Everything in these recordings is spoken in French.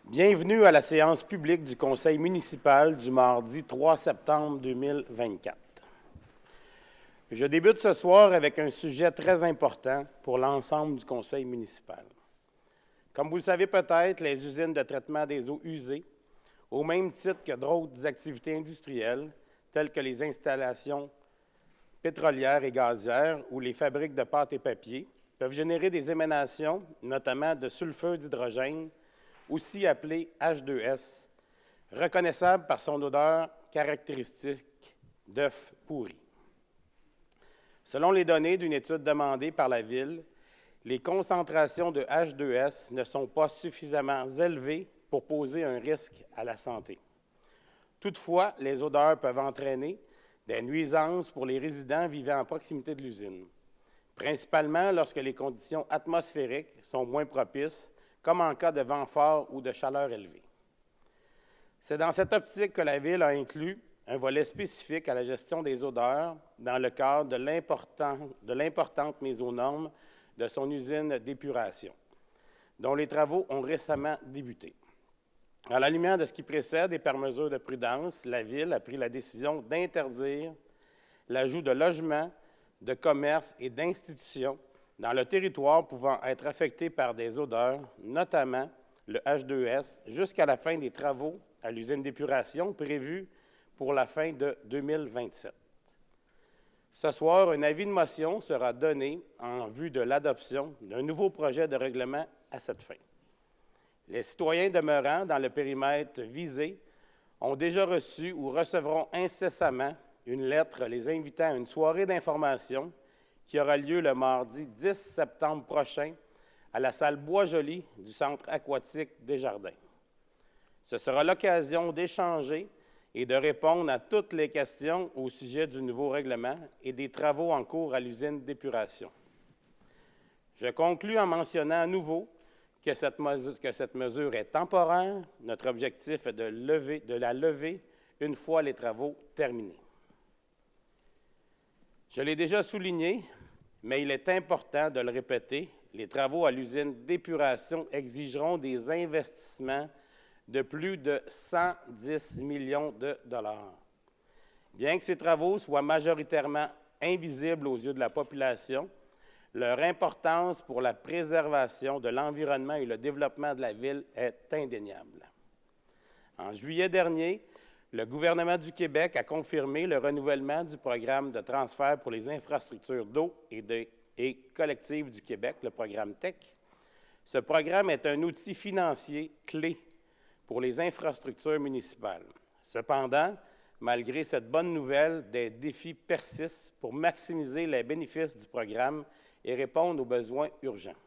Bienvenue à la séance publique du Conseil municipal du mardi 3 septembre 2024. Je débute ce soir avec un sujet très important pour l'ensemble du Conseil municipal. Comme vous le savez peut-être, les usines de traitement des eaux usées, au même titre que d'autres activités industrielles, telles que les installations pétrolières et gazières ou les fabriques de pâte et papier, peuvent générer des émanations, notamment de sulfure d'hydrogène, aussi appelé H2S, reconnaissable par son odeur caractéristique d'œuf pourri. Selon les données d'une étude demandée par la Ville, les concentrations de H2S ne sont pas suffisamment élevées pour poser un risque à la santé. Toutefois, les odeurs peuvent entraîner des nuisances pour les résidents vivant à proximité de l'usine, principalement lorsque les conditions atmosphériques sont moins propices, comme en cas de vent fort ou de chaleur élevée. C'est dans cette optique que la Ville a inclus un volet spécifique à la gestion des odeurs dans le cadre de l'importante mise aux normes de son usine d'épuration, dont les travaux ont récemment débuté. À la lumière de ce qui précède et par mesure de prudence, la Ville a pris la décision d'interdire l'ajout de logements, de commerces et d'institutions dans le territoire pouvant être affecté par des odeurs, notamment le H2S, jusqu'à la fin des travaux à l'usine d'épuration prévus pour la fin de 2027. Ce soir, un avis de motion sera donné en vue de l'adoption d'un nouveau projet de règlement à cette fin. Les citoyens demeurant dans le périmètre visé ont déjà reçu ou recevront incessamment une lettre les invitant à une soirée d'information qui aura lieu le mardi 10 septembre prochain à la salle Bois-Joli du Centre aquatique Desjardins. Ce sera l'occasion d'échanger et de répondre à toutes les questions au sujet du nouveau règlement et des travaux en cours à l'usine d'épuration. Je conclus en mentionnant à nouveau que cette mesure est temporaire. Notre objectif est de la lever une fois les travaux terminés. Je l'ai déjà souligné, mais il est important de le répéter, les travaux à l'usine d'épuration exigeront des investissements de plus de 110 millions de dollars. Bien que ces travaux soient majoritairement invisibles aux yeux de la population, leur importance pour la préservation de l'environnement et le développement de la Ville est indéniable. En juillet dernier, le gouvernement du Québec a confirmé le renouvellement du programme de transfert pour les infrastructures d'eau et collectives du Québec, le programme TEC. Ce programme est un outil financier clé pour les infrastructures municipales. Cependant, malgré cette bonne nouvelle, des défis persistent pour maximiser les bénéfices du programme et répondre aux besoins urgents.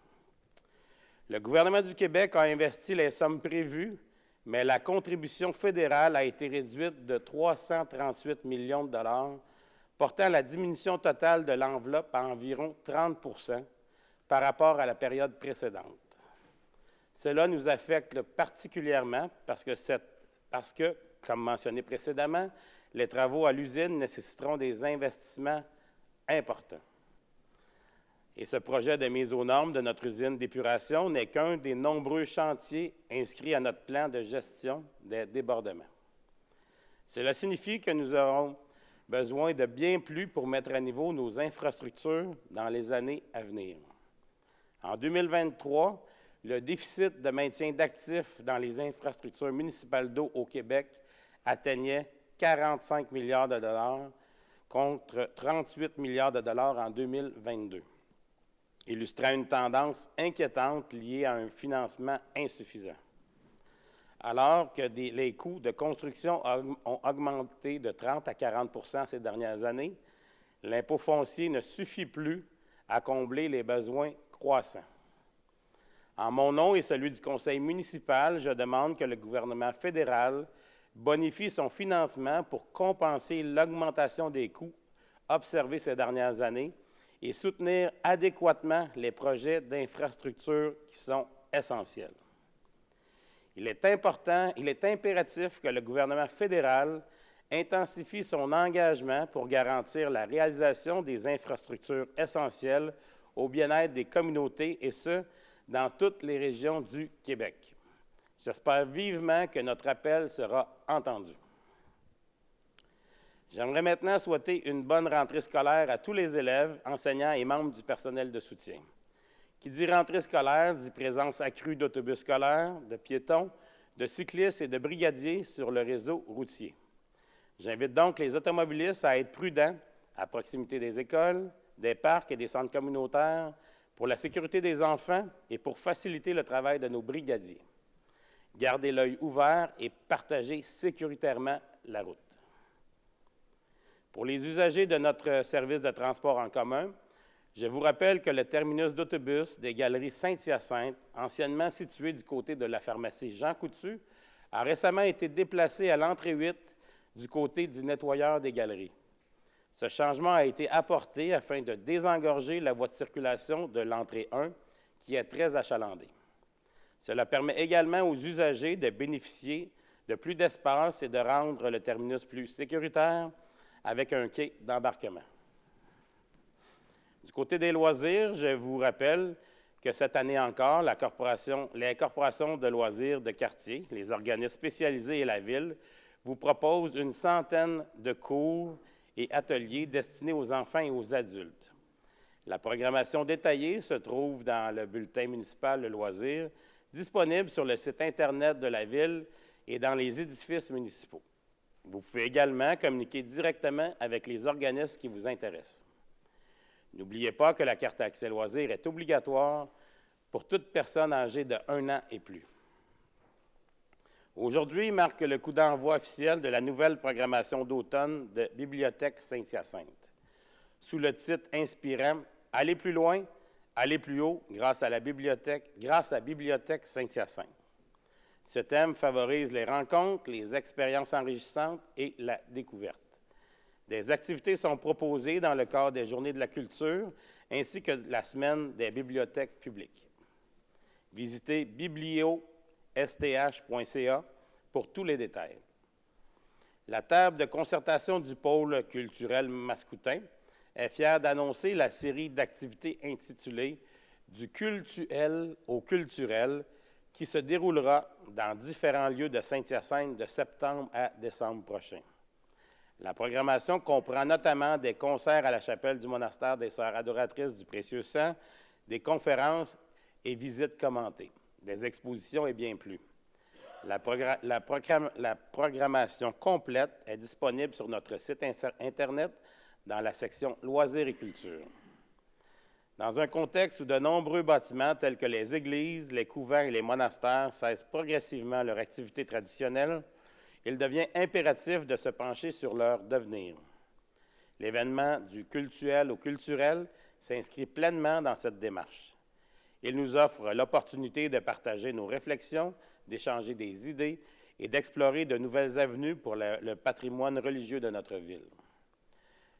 Le gouvernement du Québec a investi les sommes prévues, mais la contribution fédérale a été réduite de 338 millions de dollars, portant la diminution totale de l'enveloppe à environ 30 % par rapport à la période précédente. Cela nous affecte particulièrement parce que, comme mentionné précédemment, les travaux à l'usine nécessiteront des investissements importants. Et ce projet de mise aux normes de notre usine d'épuration n'est qu'un des nombreux chantiers inscrits à notre plan de gestion des débordements. Cela signifie que nous aurons besoin de bien plus pour mettre à niveau nos infrastructures dans les années à venir. En 2023, le déficit de maintien d'actifs dans les infrastructures municipales d'eau au Québec atteignait 45 milliards de dollars contre 38 milliards de dollars en 2022. Illustrant une tendance inquiétante liée à un financement insuffisant. Alors que les coûts de construction ont augmenté de 30 à 40 % ces dernières années, l'impôt foncier ne suffit plus à combler les besoins croissants. En mon nom et celui du Conseil municipal, je demande que le gouvernement fédéral bonifie son financement pour compenser l'augmentation des coûts observés ces dernières années et soutenir adéquatement les projets d'infrastructures qui sont essentiels. Il est impératif que le gouvernement fédéral intensifie son engagement pour garantir la réalisation des infrastructures essentielles au bien-être des communautés, et ce, dans toutes les régions du Québec. J'espère vivement que notre appel sera entendu. J'aimerais maintenant souhaiter une bonne rentrée scolaire à tous les élèves, enseignants et membres du personnel de soutien. Qui dit rentrée scolaire dit présence accrue d'autobus scolaires, de piétons, de cyclistes et de brigadiers sur le réseau routier. J'invite donc les automobilistes à être prudents à proximité des écoles, des parcs et des centres communautaires pour la sécurité des enfants et pour faciliter le travail de nos brigadiers. Gardez l'œil ouvert et partagez sécuritairement la route. Pour les usagers de notre service de transport en commun, je vous rappelle que le terminus d'autobus des Galeries Saint-Hyacinthe, anciennement situé du côté de la pharmacie Jean Coutu, a récemment été déplacé à l'entrée 8 du côté du nettoyeur des galeries. Ce changement a été apporté afin de désengorger la voie de circulation de l'entrée 1, qui est très achalandée. Cela permet également aux usagers de bénéficier de plus d'espace et de rendre le terminus plus sécuritaire avec un quai d'embarquement. Du côté des loisirs, je vous rappelle que cette année encore, les corporations de loisirs de quartier, les organismes spécialisés et la Ville vous proposent une centaine de cours et ateliers destinés aux enfants et aux adultes. La programmation détaillée se trouve dans le bulletin municipal de loisirs, disponible sur le site Internet de la Ville et dans les édifices municipaux. Vous pouvez également communiquer directement avec les organismes qui vous intéressent. N'oubliez pas que la carte Accès Loisirs est obligatoire pour toute personne âgée de 1 an et plus. Aujourd'hui marque le coup d'envoi officiel de la nouvelle programmation d'automne de Bibliothèque Saint-Hyacinthe, sous le titre inspirant « Aller plus loin, aller plus haut grâce à Bibliothèque Saint-Hyacinthe ». Ce thème favorise les rencontres, les expériences enrichissantes et la découverte. Des activités sont proposées dans le cadre des Journées de la culture ainsi que de la Semaine des bibliothèques publiques. Visitez bibliosth.ca pour tous les détails. La table de concertation du pôle culturel mascoutin est fière d'annoncer la série d'activités intitulée « Du cultuel au culturel » qui se déroulera dans différents lieux de Saint-Hyacinthe de septembre à décembre prochain. La programmation comprend notamment des concerts à la chapelle du monastère des Sœurs adoratrices du Précieux Sang, des conférences et visites commentées, des expositions et bien plus. La programmation complète est disponible sur notre site Internet dans la section « Loisirs et culture ». Dans un contexte où de nombreux bâtiments tels que les églises, les couvents et les monastères cessent progressivement leur activité traditionnelle, il devient impératif de se pencher sur leur devenir. L'événement du cultuel au culturel s'inscrit pleinement dans cette démarche. Il nous offre l'opportunité de partager nos réflexions, d'échanger des idées et d'explorer de nouvelles avenues pour le patrimoine religieux de notre ville.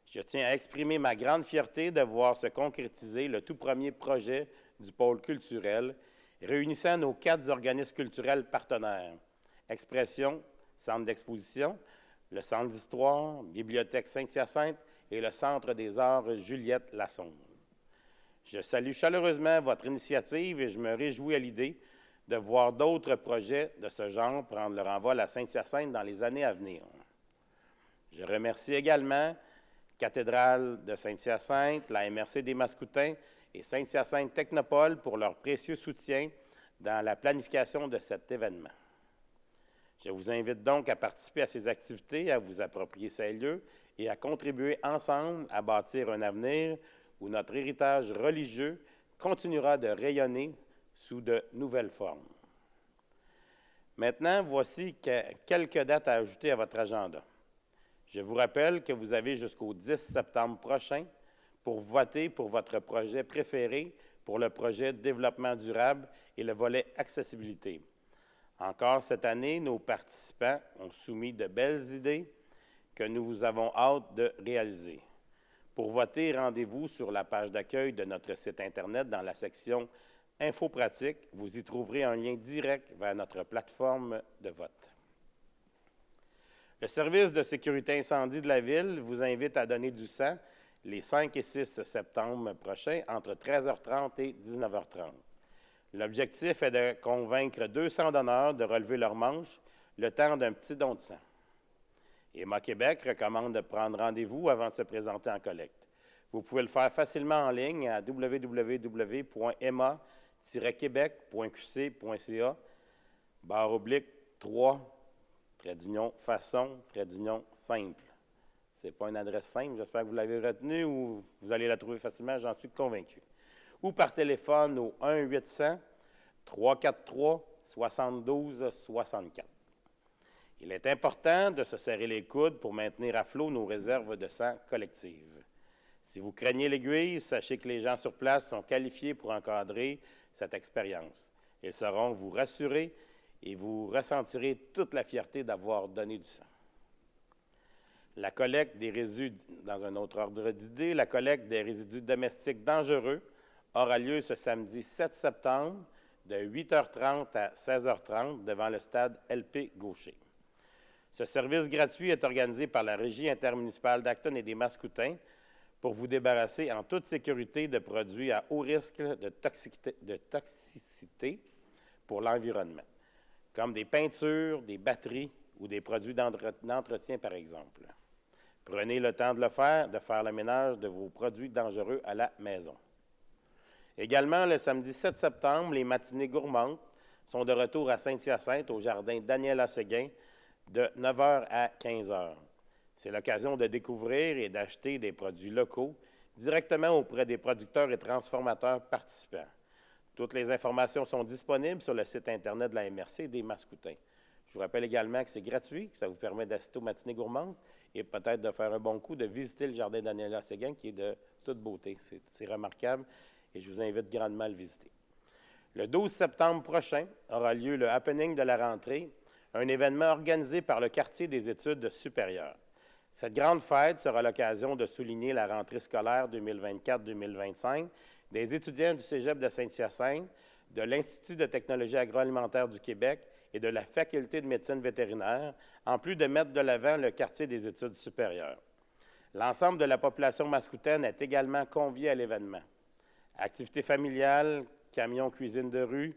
Je tiens à exprimer ma grande fierté de voir se concrétiser le tout premier projet du pôle culturel, réunissant nos 4 organismes culturels partenaires, Expression, Centre d'exposition, le Centre d'histoire, Bibliothèque Saint-Hyacinthe et le Centre des arts Juliette Lassonde. Je salue chaleureusement votre initiative et je me réjouis à l'idée de voir d'autres projets de ce genre prendre leur envol à Saint-Hyacinthe dans les années à venir. Je remercie également Cathédrale de Saint-Hyacinthe, la MRC des Mascoutins et Saint-Hyacinthe Technopole pour leur précieux soutien dans la planification de cet événement. Je vous invite donc à participer à ces activités, à vous approprier ces lieux et à contribuer ensemble à bâtir un avenir où notre héritage religieux continuera de rayonner sous de nouvelles formes. Maintenant, voici quelques dates à ajouter à votre agenda. Je vous rappelle que vous avez jusqu'au 10 septembre prochain pour voter pour votre projet préféré pour le projet Développement durable et le volet Accessibilité. Encore cette année, nos participants ont soumis de belles idées que nous avons hâte de réaliser. Pour voter, rendez-vous sur la page d'accueil de notre site Internet dans la section « Infos pratiques ». Vous y trouverez un lien direct vers notre plateforme de vote. Le service de sécurité incendie de la Ville vous invite à donner du sang les 5 et 6 septembre prochains entre 13h30 et 19h30. L'objectif est de convaincre 200 donneurs de relever leur manche le temps d'un petit don de sang. Emma Québec recommande de prendre rendez-vous avant de se présenter en collecte. Vous pouvez le faire facilement en ligne à www.emma-québec.qc.ca /3 façon simple. Ce n'est pas une adresse simple, j'espère que vous l'avez retenue ou vous allez la trouver facilement, j'en suis convaincu. Ou par téléphone au 1-800-343-7264. Il est important de se serrer les coudes pour maintenir à flot nos réserves de sang collectives. Si vous craignez l'aiguille, sachez que les gens sur place sont qualifiés pour encadrer cette expérience. Ils sauront vous rassurer et vous ressentirez toute la fierté d'avoir donné du sang. La collecte des résidus, dans un autre ordre d'idée, la collecte des résidus domestiques dangereux aura lieu ce samedi 7 septembre de 8h30 à 16h30 devant le stade LP Gaucher. Ce service gratuit est organisé par la Régie intermunicipale d'Acton et des Mascoutins pour vous débarrasser en toute sécurité de produits à haut risque de toxicité pour l'environnement, comme des peintures, des batteries ou des produits d'entretien, par exemple. Prenez le temps de faire le ménage de vos produits dangereux à la maison. Également, le samedi 7 septembre, les matinées gourmandes sont de retour à Saint-Hyacinthe, au jardin Daniel Asséguin, de 9h à 15h. C'est l'occasion de découvrir et d'acheter des produits locaux directement auprès des producteurs et transformateurs participants. Toutes les informations sont disponibles sur le site Internet de la MRC des Mascoutins. Je vous rappelle également que c'est gratuit, que ça vous permet d'assister aux matinées gourmandes et peut-être de faire un bon coup, de visiter le jardin Daniel Asséguin, qui est de toute beauté. C'est remarquable et je vous invite grandement à le visiter. Le 12 septembre prochain aura lieu le happening de la rentrée, un événement organisé par le quartier des études supérieures. Cette grande fête sera l'occasion de souligner la rentrée scolaire 2024-2025 des étudiants du Cégep de Saint-Hyacinthe, de l'Institut de technologie agroalimentaire du Québec et de la Faculté de médecine vétérinaire, en plus de mettre de l'avant le quartier des études supérieures. L'ensemble de la population mascoutaine est également conviée à l'événement. Activités familiales, camions cuisine de rue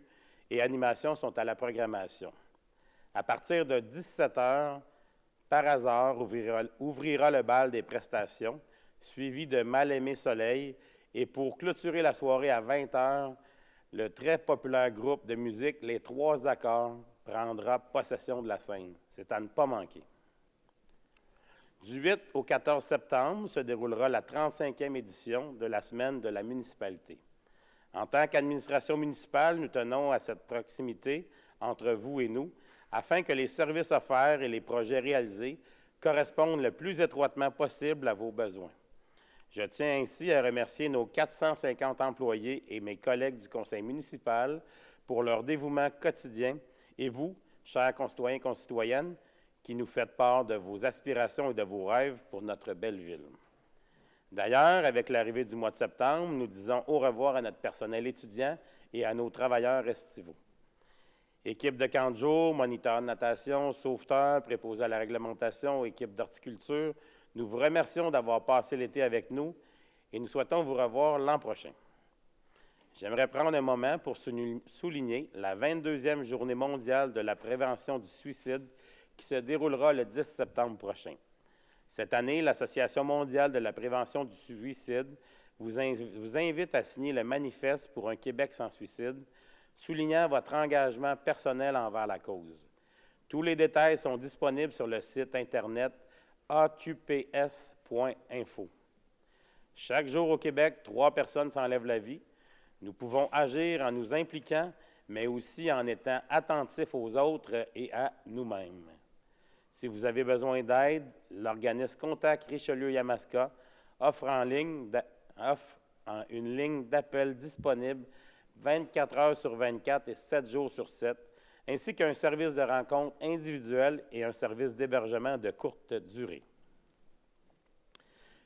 et animations sont à la programmation. À partir de 17h, par hasard, ouvrira le bal des prestations, suivi de Mal-aimé Soleil, et pour clôturer la soirée à 20h, le très populaire groupe de musique Les Trois Accords prendra possession de la scène. C'est à ne pas manquer. Du 8 au 14 septembre se déroulera la 35e édition de la Semaine de la municipalité. En tant qu'administration municipale, nous tenons à cette proximité entre vous et nous, afin que les services offerts et les projets réalisés correspondent le plus étroitement possible à vos besoins. Je tiens ainsi à remercier nos 450 employés et mes collègues du conseil municipal pour leur dévouement quotidien et vous, chers concitoyens et concitoyennes, qui nous faites part de vos aspirations et de vos rêves pour notre belle ville. D'ailleurs, avec l'arrivée du mois de septembre, nous disons au revoir à notre personnel étudiant et à nos travailleurs estivaux. Équipe de camp de jour, moniteur de natation, sauveteurs, préposés à la réglementation, équipe d'horticulture, nous vous remercions d'avoir passé l'été avec nous et nous souhaitons vous revoir l'an prochain. J'aimerais prendre un moment pour souligner la 22e Journée mondiale de la prévention du suicide qui se déroulera le 10 septembre prochain. Cette année, l'Association mondiale de la prévention du suicide vous invite à signer le manifeste pour un Québec sans suicide, soulignant votre engagement personnel envers la cause. Tous les détails sont disponibles sur le site Internet aqps.info. Chaque jour au Québec, 3 personnes s'enlèvent la vie. Nous pouvons agir en nous impliquant, mais aussi en étant attentifs aux autres et à nous-mêmes. Si vous avez besoin d'aide, l'organisme Contact Richelieu-Yamaska offre une ligne d'appel disponible 24 heures sur 24 et 7 jours sur 7, ainsi qu'un service de rencontre individuel et un service d'hébergement de courte durée.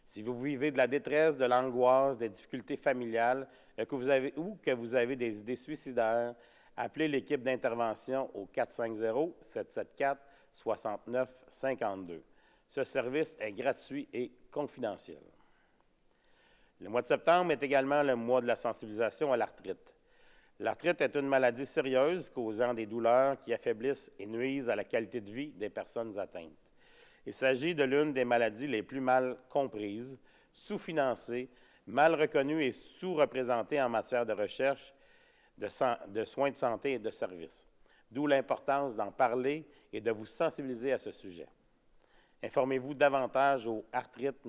Si vous vivez de la détresse, de l'angoisse, des difficultés familiales ou que vous avez des idées suicidaires, appelez l'équipe d'intervention au 450-774-6952. Ce service est gratuit et confidentiel. Le mois de septembre est également le mois de la sensibilisation à l'arthrite. L'arthrite est une maladie sérieuse causant des douleurs qui affaiblissent et nuisent à la qualité de vie des personnes atteintes. Il s'agit de l'une des maladies les plus mal comprises, sous-financées, mal reconnues et sous-représentées en matière de recherche, de soins de santé et de services. D'où l'importance d'en parler et de vous sensibiliser à ce sujet. Informez-vous davantage au arthrite.ca.